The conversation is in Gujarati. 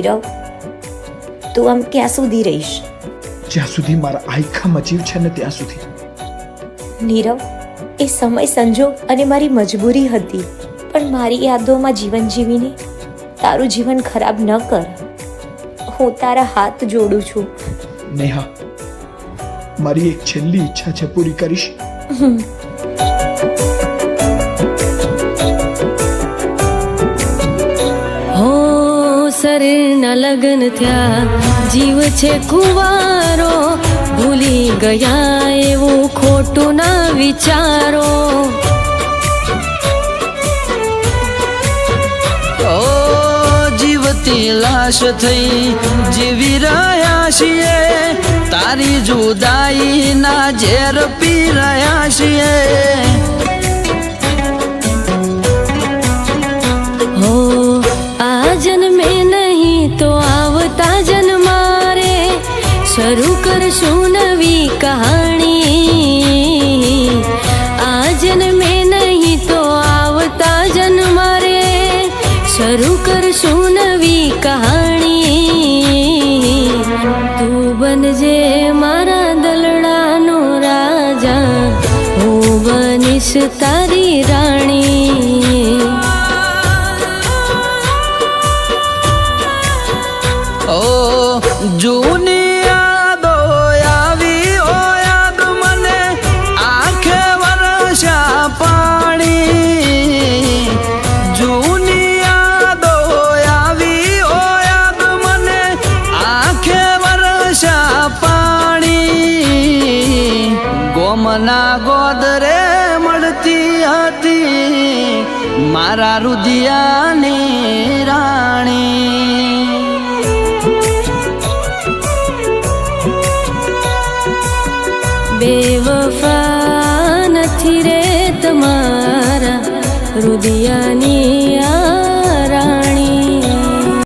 નીરવ, તું આમ ક્યાં સુધી રહીશ? જ્યાં સુધી મારા આયખામાં જીવ છે ને ત્યાં સુધી. નીરવ, એ સમય સંજોગ અને મારી મજબૂરી હતી, પણ મારી યાદોમાં જીવન જીવીને તારું જીવન ખરાબ ન કર. હું તારા હાથ જોડું છું. નેહા, મારી એક છેલ્લી ઈચ્છા છે, પૂરી કરીશ? હો શરીરના લગ્ન થયા, જીવ છે કુંવારો, ભૂલી ગયા એવું ખોટું ના વિચારો. જીવતી લાશ થઈ જીવી રહ્યા છીએ, તારી જુદાઈ ના ઝેર પી રહ્યા છીએ. હો આ જન્મે નહીં તો આવતા જન્મારે શરૂ કરશું નવી કહાણી. આ જન્મે નહીં તો આવતા જન્મારે શરૂ કરશું નવી કહાણી. તું બનજે મારા દલડાનો રાજા, હું બનીશ તારી રાણી. ઓ જૂની યાદો આવી, ઓ યાદ મને આંખે વરસ્યા પાણી. જૂની યાદો આવી, ઓ યાદ મને આંખે વરસ્યા પાણી. ગોમના ગોદરે મળતી હતી મારા રુદિયાની રાણી. બેવફા નથી રે તમારા રુદિયાની